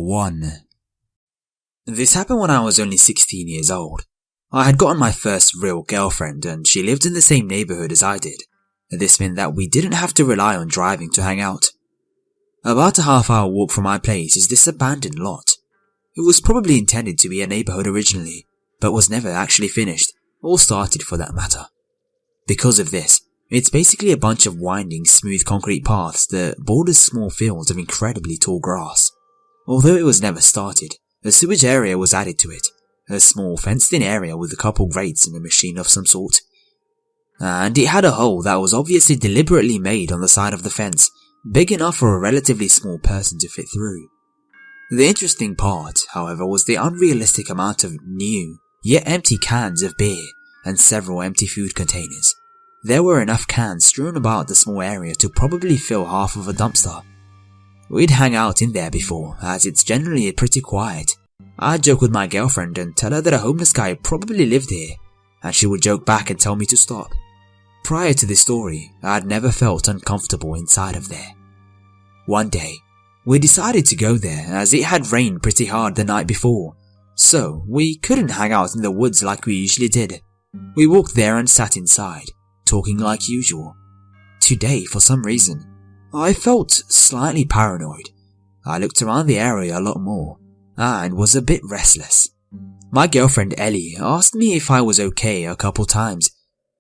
1. This happened when I was only 16 years old. I had gotten my first real girlfriend and she lived in the same neighbourhood as I did. This meant that we didn't have to rely on driving to hang out. About a half-hour walk from my place is this abandoned lot. It was probably intended to be a neighbourhood originally, but was never actually finished, or started for that matter. Because of this, it's basically a bunch of winding, smooth concrete paths that borders small fields of incredibly tall grass. Although it was never started, a sewage area was added to it, a small fenced-in area with a couple grates and a machine of some sort. And it had a hole that was obviously deliberately made on the side of the fence, big enough for a relatively small person to fit through. The interesting part, however, was the unrealistic amount of new, yet empty cans of beer and several empty food containers. There were enough cans strewn about the small area to probably fill half of a dumpster. We'd hang out in there before, as it's generally pretty quiet. I'd joke with my girlfriend and tell her that a homeless guy probably lived here, and she would joke back and tell me to stop. Prior to this story, I'd never felt uncomfortable inside of there. One day, we decided to go there as it had rained pretty hard the night before, so we couldn't hang out in the woods like we usually did. We walked there and sat inside, talking like usual. Today, for some reason, I felt slightly paranoid. I looked around the area a lot more, and was a bit restless. My girlfriend Ellie asked me if I was okay a couple times,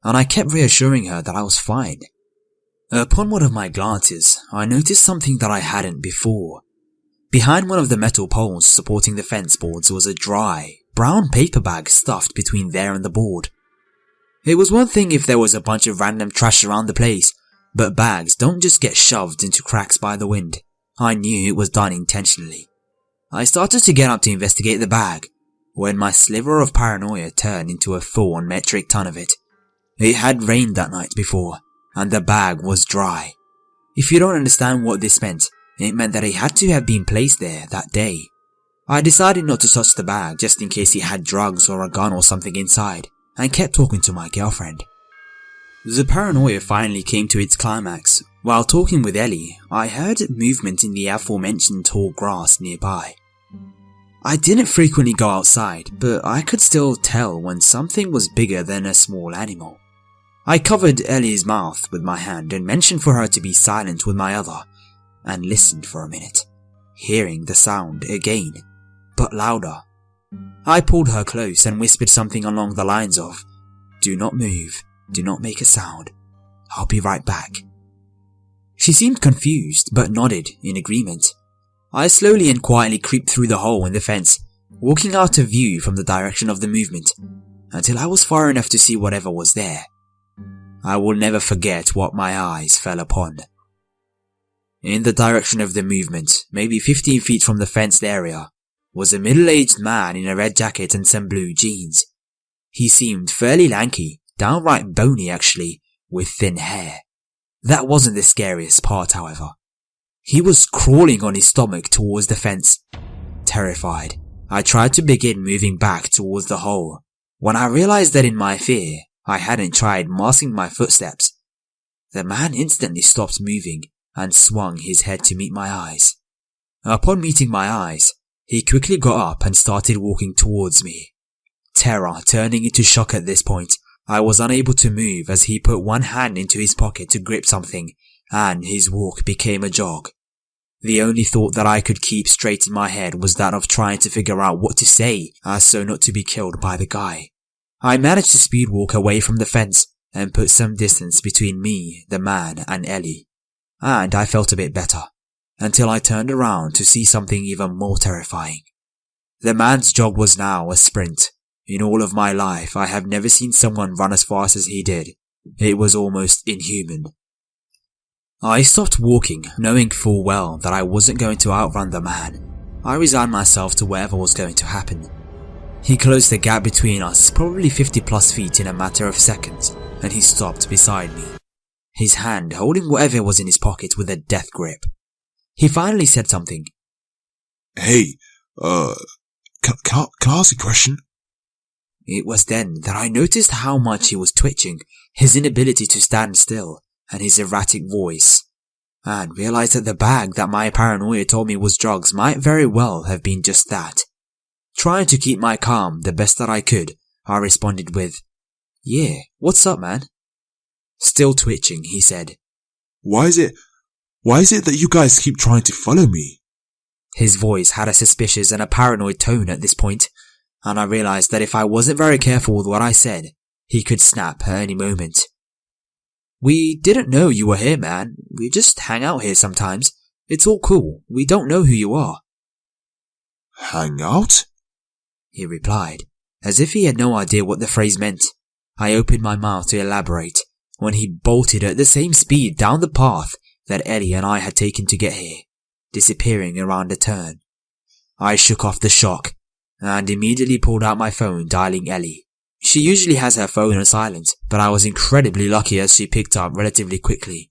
and I kept reassuring her that I was fine. Upon one of my glances, I noticed something that I hadn't before. Behind one of the metal poles supporting the fence boards was a dry, brown paper bag stuffed between there and the board. It was one thing if there was a bunch of random trash around the place, but bags don't just get shoved into cracks by the wind. I knew it was done intentionally. I started to get up to investigate the bag, when my sliver of paranoia turned into a full metric ton of it. It had rained that night before, and the bag was dry. If you don't understand what this meant, it meant that it had to have been placed there that day. I decided not to touch the bag just in case it had drugs or a gun or something inside, and kept talking to my girlfriend. The paranoia finally came to its climax. While talking with Ellie, I heard movement in the aforementioned tall grass nearby. I didn't frequently go outside, but I could still tell when something was bigger than a small animal. I covered Ellie's mouth with my hand and mentioned for her to be silent with my other, and listened for a minute, hearing the sound again, but louder. I pulled her close and whispered something along the lines of, "Do not move, do not make a sound, I'll be right back." She seemed confused, but nodded in agreement. I slowly and quietly creeped through the hole in the fence, walking out of view from the direction of the movement, until I was far enough to see whatever was there. I will never forget what my eyes fell upon. In the direction of the movement, maybe 15 feet from the fenced area, was a middle-aged man in a red jacket and some blue jeans. He seemed fairly lanky, downright bony actually, with thin hair. That wasn't the scariest part, however. He was crawling on his stomach towards the fence. Terrified, I tried to begin moving back towards the hole, when I realized that in my fear, I hadn't tried masking my footsteps. The man instantly stopped moving and swung his head to meet my eyes. Upon meeting my eyes, he quickly got up and started walking towards me. Terror turning into shock at this point, I was unable to move as he put one hand into his pocket to grip something, and his walk became a jog. The only thought that I could keep straight in my head was that of trying to figure out what to say as so not to be killed by the guy. I managed to speed walk away from the fence and put some distance between me, the man, and Ellie, and I felt a bit better, until I turned around to see something even more terrifying. The man's jog was now a sprint. In all of my life, I have never seen someone run as fast as he did. It was almost inhuman. I stopped walking, knowing full well that I wasn't going to outrun the man. I resigned myself to whatever was going to happen. He closed the gap between us probably 50 plus feet in a matter of seconds, and he stopped beside me, his hand holding whatever was in his pocket with a death grip. He finally said something. "Hey, can I ask a question?" It was then that I noticed how much he was twitching, his inability to stand still, and his erratic voice. and realized that the bag that my paranoia told me was drugs might very well have been just that. Trying to keep my calm the best that I could, I responded with, "Yeah, what's up, man?" Still twitching, he said, Why is it that you guys keep trying to follow me? His voice had a suspicious and a paranoid tone at this point, and I realized that if I wasn't very careful with what I said, he could snap at any moment. "We didn't know you were here, man. We just hang out here sometimes. It's all cool. We don't know who you are." Hang out? He replied, as if he had no idea what the phrase meant. I opened my mouth to elaborate, when he bolted at the same speed down the path that Ellie and I had taken to get here, disappearing around a turn. I shook off the shock, and immediately pulled out my phone dialing Ellie. She usually has her phone on silent, but I was incredibly lucky as she picked up relatively quickly.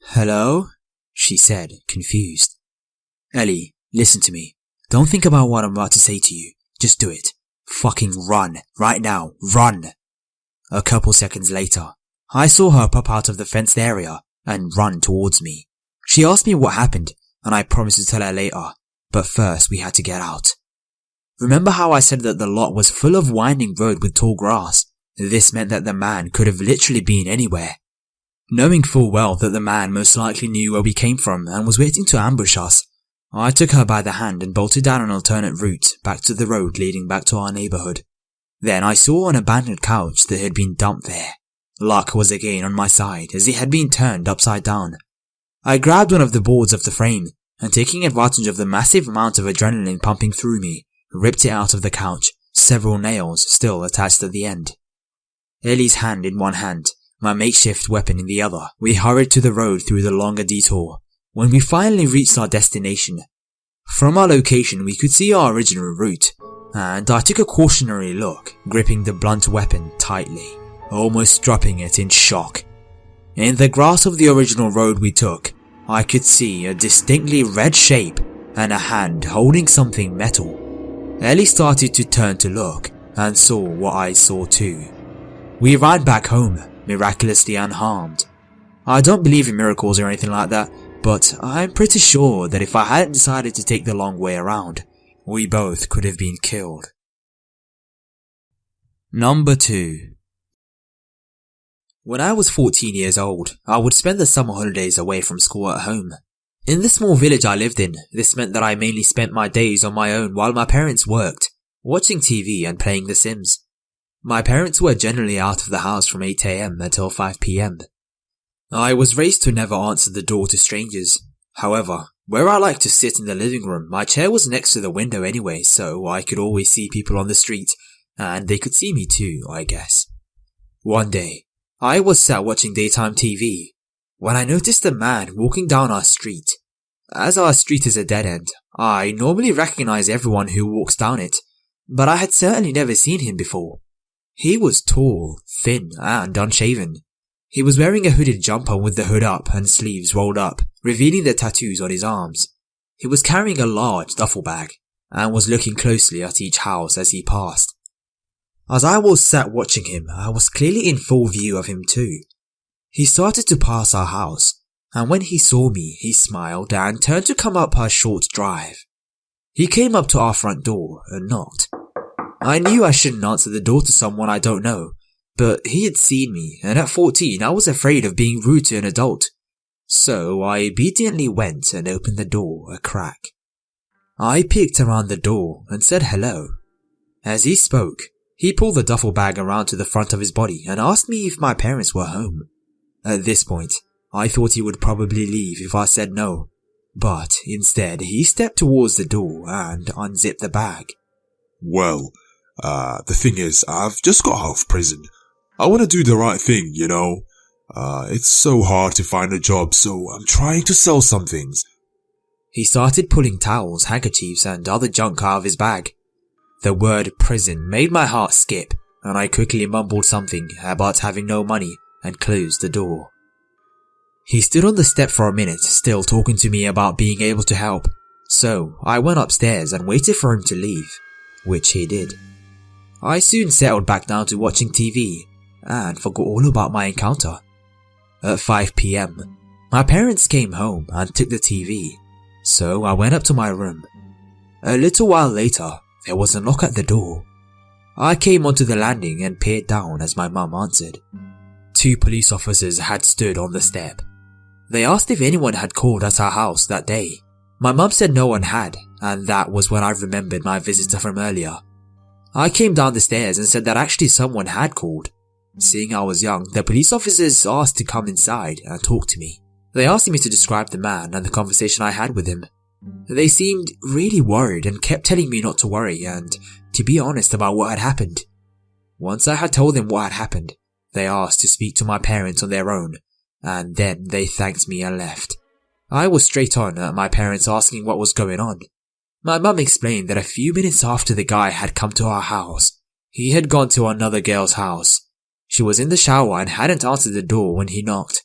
"Hello?" she said, confused. "Ellie, listen to me. Don't think about what I'm about to say to you. Just do it. Fucking run. Right now. Run." A couple seconds later, I saw her pop out of the fenced area and run towards me. She asked me what happened, and I promised to tell her later, but first we had to get out. Remember how I said that the lot was full of winding road with tall grass? This meant that the man could have literally been anywhere. Knowing full well that the man most likely knew where we came from and was waiting to ambush us, I took her by the hand and bolted down an alternate route back to the road leading back to our neighborhood. Then I saw an abandoned couch that had been dumped there. Luck was again on my side as it had been turned upside down. I grabbed one of the boards of the frame and, taking advantage of the massive amount of adrenaline pumping through me, ripped it out of the couch, several nails still attached at the end. Ellie's hand in one hand, my makeshift weapon in the other, we hurried to the road through the longer detour. When we finally reached our destination, from our location we could see our original route, and I took a cautionary look, gripping the blunt weapon tightly, almost dropping it in shock. In the grass of the original road we took, I could see a distinctly red shape and a hand holding something metal. Ellie started to turn to look, and saw what I saw too. We ran back home, miraculously unharmed. I don't believe in miracles or anything like that, but I'm pretty sure that if I hadn't decided to take the long way around, we both could have been killed. Number 2. When I was 14 years old, I would spend the summer holidays away from school at home. In the small village I lived in, this meant that I mainly spent my days on my own while my parents worked, watching TV and playing The Sims. My parents were generally out of the house from 8 AM until 5 PM. I was raised to never answer the door to strangers. However, where I liked to sit in the living room, my chair was next to the window anyway, so I could always see people on the street, and they could see me too, I guess. One day, I was sat watching daytime TV, when I noticed a man walking down our street. As our street is a dead end, I normally recognize everyone who walks down it, but I had certainly never seen him before. He was tall, thin, and unshaven. He was wearing a hooded jumper with the hood up and sleeves rolled up, revealing the tattoos on his arms. He was carrying a large duffel bag, and was looking closely at each house as he passed. As I was sat watching him, I was clearly in full view of him too. He started to pass our house, and when he saw me, he smiled and turned to come up our short drive. He came up to our front door and knocked. I knew I shouldn't answer the door to someone I don't know, but he had seen me, and at 14 I was afraid of being rude to an adult. So I obediently went and opened the door a crack. I peeked around the door and said hello. As he spoke, he pulled the duffel bag around to the front of his body and asked me if my parents were home. At this point, I thought he would probably leave if I said no, but instead he stepped towards the door and unzipped the bag. Well, the thing is, I've just got out of prison. I want to do the right thing, you know. It's so hard to find a job, so I'm trying to sell some things. He started pulling towels, handkerchiefs, and other junk out of his bag. The word prison made my heart skip, and I quickly mumbled something about having no money and closed the door. He stood on the step for a minute, still talking to me about being able to help, so I went upstairs and waited for him to leave, which he did. I soon settled back down to watching TV, and forgot all about my encounter. At 5 PM, My parents came home and took the TV, so I went up to my room. A little while later, there was a knock at the door. I came onto the landing and peered down as my mum answered. 2 police officers had stood on the step. They asked if anyone had called at our house that day. My mum said no one had, and that was when I remembered my visitor from earlier. I came down the stairs and said that actually someone had called. Seeing I was young, the police officers asked to come inside and talk to me. They asked me to describe the man and the conversation I had with him. They seemed really worried and kept telling me not to worry and to be honest about what had happened. Once I had told them what had happened, they asked to speak to my parents on their own, and then they thanked me and left. I was straight on at my parents asking what was going on. My mum explained that a few minutes after the guy had come to our house, he had gone to another girl's house. She was in the shower and hadn't answered the door when he knocked.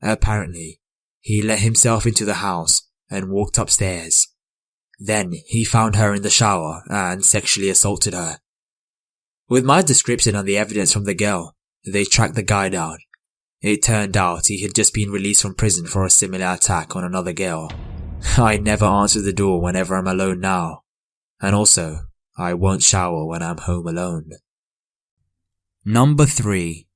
Apparently, he let himself into the house and walked upstairs. Then he found her in the shower and sexually assaulted her. With my description and the evidence from the girl, they tracked the guy down. It turned out he had just been released from prison for a similar attack on another girl. I never answer the door whenever I'm alone now. And also, I won't shower when I'm home alone. Number 3.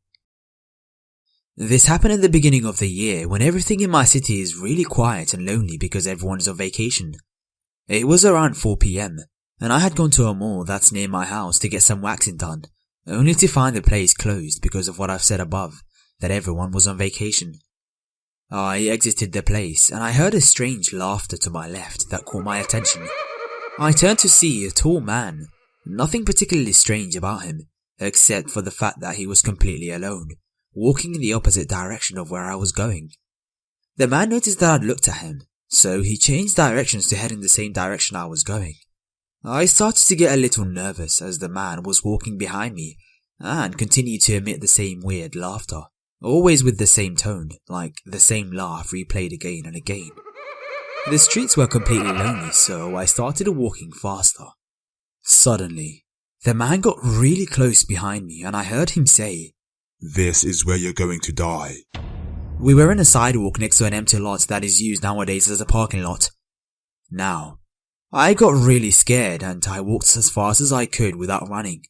This happened at the beginning of the year when everything in my city is really quiet and lonely because everyone is on vacation. It was around 4 PM, and I had gone to a mall that's near my house to get some waxing done, only to find the place closed because of what I've said above, that everyone was on vacation. I exited the place and I heard a strange laughter to my left that caught my attention. I turned to see a tall man, nothing particularly strange about him, except for the fact that he was completely alone, walking in the opposite direction of where I was going. The man noticed that I'd looked at him, so he changed directions to head in the same direction I was going. I started to get a little nervous as the man was walking behind me and continued to emit the same weird laughter, always with the same tone, like the same laugh replayed again and again. The streets were completely lonely, so I started walking faster. Suddenly, the man got really close behind me and I heard him say, "This is where you're going to die." We were in a sidewalk next to an empty lot that is used nowadays as a parking lot. Now, I got really scared and I walked as fast as I could without running.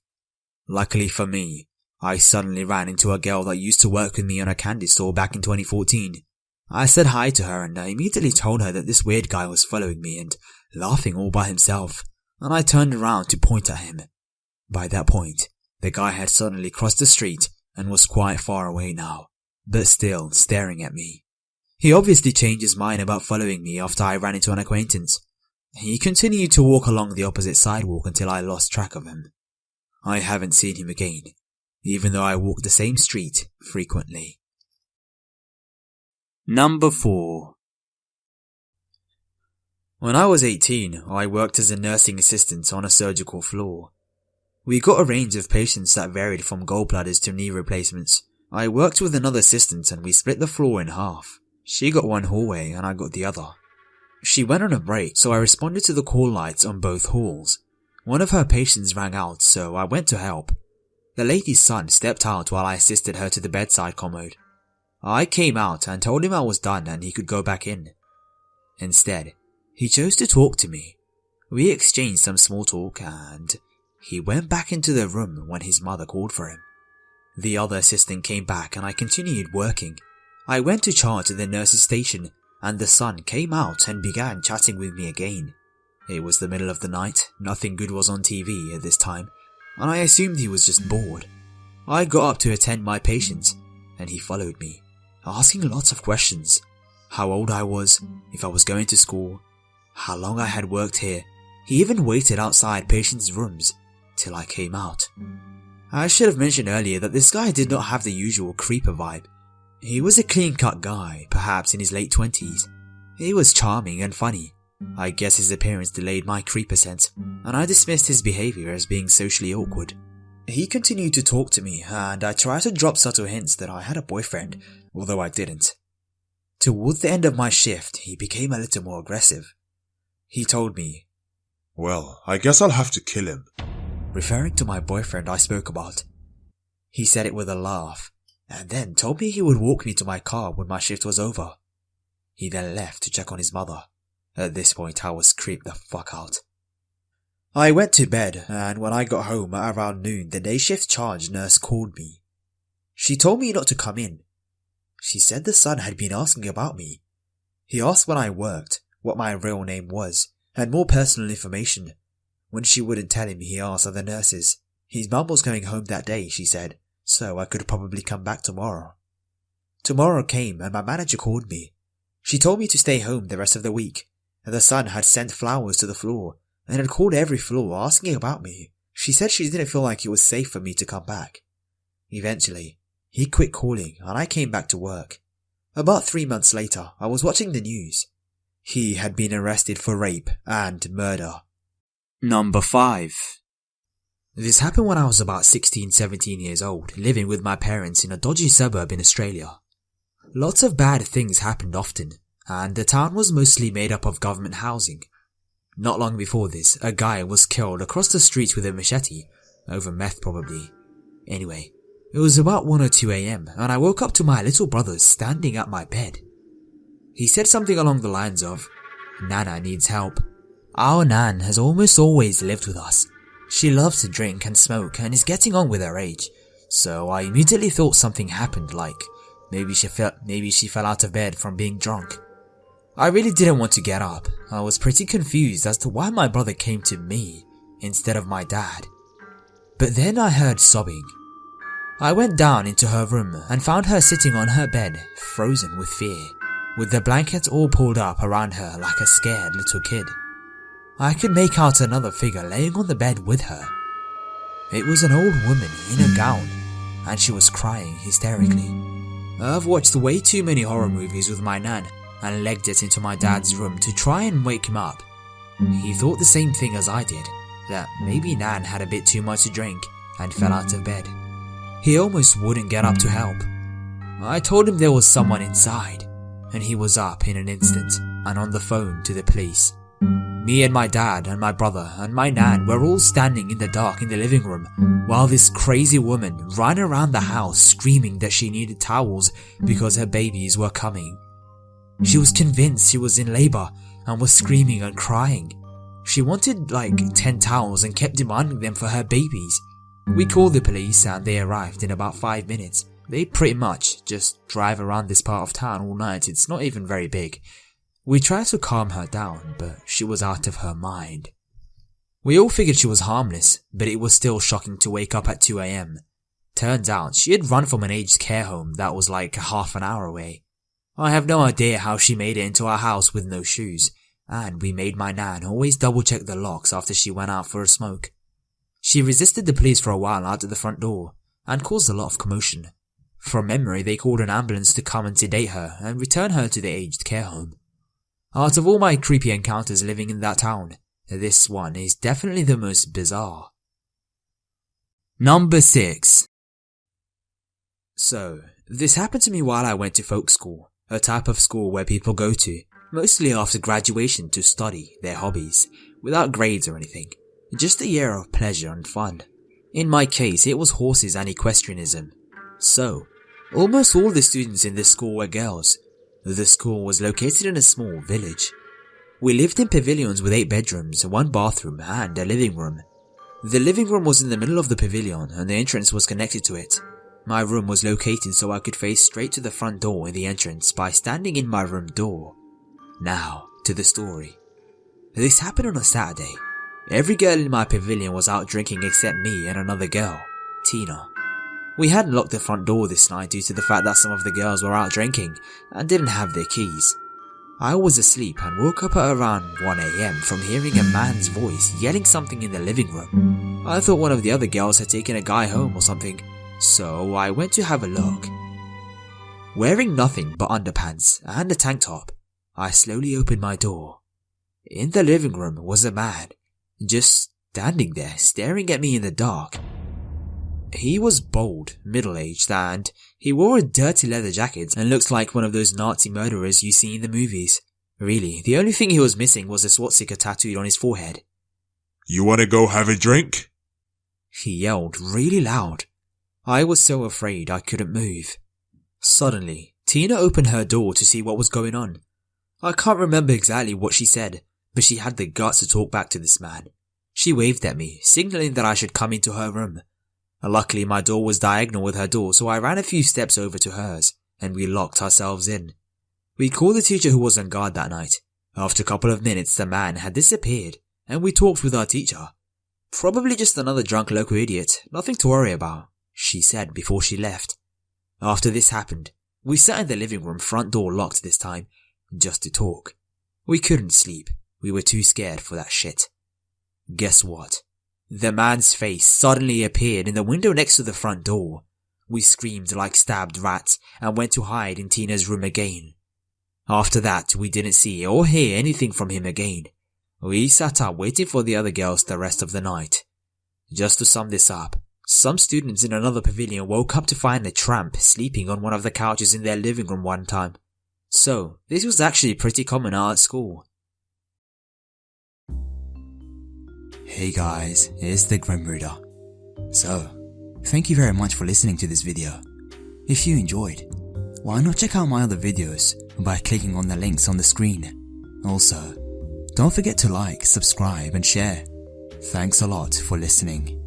Luckily for me, I suddenly ran into a girl that used to work with me on a candy store back in 2014. I said hi to her and I immediately told her that this weird guy was following me and laughing all by himself, and I turned around to point at him. By that point, the guy had suddenly crossed the street and was quite far away now, but still staring at me. He obviously changed his mind about following me after I ran into an acquaintance. He continued to walk along the opposite sidewalk until I lost track of him. I haven't seen him again, even though I walk the same street frequently. Number 4. When I was 18, I worked as a nursing assistant on a surgical floor. We got a range of patients that varied from gallbladders to knee replacements. I worked with another assistant and we split the floor in half. She got one hallway and I got the other. She went on a break, so I responded to the call lights on both halls. One of her patients rang out, so I went to help. The lady's son stepped out while I assisted her to the bedside commode. I came out and told him I was done and he could go back in. Instead, he chose to talk to me. We exchanged some small talk and he went back into the room when his mother called for him. The other assistant came back and I continued working. I went to charge at the nurse's station and the son came out and began chatting with me again. It was the middle of the night, nothing good was on TV at this time, and I assumed he was just bored. I got up to attend my patient and he followed me, asking lots of questions. How old I was, if I was going to school, how long I had worked here. He even waited outside patients' rooms till I came out. I should have mentioned earlier that this guy did not have the usual creeper vibe. He was a clean-cut guy, perhaps in his late 20s. He was charming and funny. I guess his appearance delayed my creeper sense, and I dismissed his behaviour as being socially awkward. He continued to talk to me, and I tried to drop subtle hints that I had a boyfriend, although I didn't. Towards the end of my shift, he became a little more aggressive. He told me, "Well, I guess I'll have to kill him," referring to my boyfriend I spoke about. He said it with a laugh, and then told me he would walk me to my car when my shift was over. He then left to check on his mother. At this point, I was creeped the fuck out. I went to bed, and when I got home at around noon, the day shift charge nurse called me. She told me not to come in. She said the son had been asking about me. He asked when I worked, what my real name was, and more personal information. When she wouldn't tell him, he asked other nurses. His mum was going home that day, she said, so I could probably come back tomorrow. Tomorrow came and my manager called me. She told me to stay home the rest of the week, and the son had sent flowers to the floor and had called every floor asking about me. She said she didn't feel like it was safe for me to come back. Eventually, he quit calling and I came back to work. About 3 months later, I was watching the news. He had been arrested for rape and murder. Number 5. This happened when I was about 16-17 years old, living with my parents in a dodgy suburb in Australia. Lots of bad things happened often, and the town was mostly made up of government housing. Not long before this, a guy was killed across the street with a machete, over meth probably. Anyway, it was about 1 or 2 AM and I woke up to my little brother standing at my bed. He said something along the lines of, "Nana needs help." Our Nan has almost always lived with us. She loves to drink and smoke and is getting on with her age, so I immediately thought something happened, like maybe she fell out of bed from being drunk. I really didn't want to get up. I was pretty confused as to why my brother came to me instead of my dad. But then I heard sobbing. I went down into her room and found her sitting on her bed, frozen with fear, with the blanket all pulled up around her like a scared little kid. I could make out another figure laying on the bed with her. It was an old woman in a gown, and she was crying hysterically. I've watched way too many horror movies with my nan and legged it into my dad's room to try and wake him up. He thought the same thing as I did, that maybe Nan had a bit too much to drink and fell out of bed. He almost wouldn't get up to help. I told him there was someone inside, and he was up in an instant and on the phone to the police. Me and my dad and my brother and my nan were all standing in the dark in the living room while this crazy woman ran around the house screaming that she needed towels because her babies were coming. She was convinced she was in labor and was screaming and crying. She wanted like 10 towels and kept demanding them for her babies. We called the police and they arrived in about 5 minutes. They pretty much just drive around this part of town all night. It's not even very big. We tried to calm her down, but she was out of her mind. We all figured she was harmless, but it was still shocking to wake up at 2 AM. Turns out she had run from an aged care home that was like half an hour away. I have no idea how she made it into our house with no shoes, and we made my nan always double check the locks after she went out for a smoke. She resisted the police for a while out at the front door, and caused a lot of commotion. From memory, they called an ambulance to come and sedate her and return her to the aged care home. Out of all my creepy encounters living in that town, this one is definitely the most bizarre. Number 6. So, this happened to me while I went to folk school, a type of school where people go to, mostly after graduation to study their hobbies, without grades or anything, just a year of pleasure and fun. In my case, it was horses and equestrianism. So, almost all the students in this school were girls. The school was located in a small village. We lived in pavilions with 8 bedrooms, 1 bathroom and a living room. The living room was in the middle of the pavilion and the entrance was connected to it. My room was located so I could face straight to the front door in the entrance by standing in my room door. Now, to the story. This happened on a Saturday. Every girl in my pavilion was out drinking except me and another girl, Tina. We hadn't locked the front door this night due to the fact that some of the girls were out drinking and didn't have their keys. I was asleep and woke up at around 1 AM from hearing a man's voice yelling something in the living room. I thought one of the other girls had taken a guy home or something, so I went to have a look. Wearing nothing but underpants and a tank top, I slowly opened my door. In the living room was a man, just standing there staring at me in the dark. He was bald, middle-aged, and he wore a dirty leather jacket and looked like one of those Nazi murderers you see in the movies. Really, the only thing he was missing was a swastika tattooed on his forehead. "You wanna go have a drink?" He yelled really loud. I was so afraid I couldn't move. Suddenly, Tina opened her door to see what was going on. I can't remember exactly what she said, but she had the guts to talk back to this man. She waved at me, signaling that I should come into her room. Luckily, my door was diagonal with her door, so I ran a few steps over to hers, and we locked ourselves in. We called the teacher who was on guard that night. After a couple of minutes, the man had disappeared, and we talked with our teacher. "Probably just another drunk local idiot, nothing to worry about," she said before she left. After this happened, we sat in the living room, front door locked this time, just to talk. We couldn't sleep, we were too scared for that shit. Guess what? The man's face suddenly appeared in the window next to the front door. We screamed like stabbed rats and went to hide in Tina's room again. After that, we didn't see or hear anything from him again. We sat up waiting for the other girls the rest of the night. Just to sum this up, some students in another pavilion woke up to find a tramp sleeping on one of the couches in their living room one time. So, this was actually pretty common at our school. Hey guys, it's the Grim Reader. So, thank you very much for listening to this video. If you enjoyed, why not check out my other videos by clicking on the links on the screen. Also, don't forget to like, subscribe and share. Thanks a lot for listening.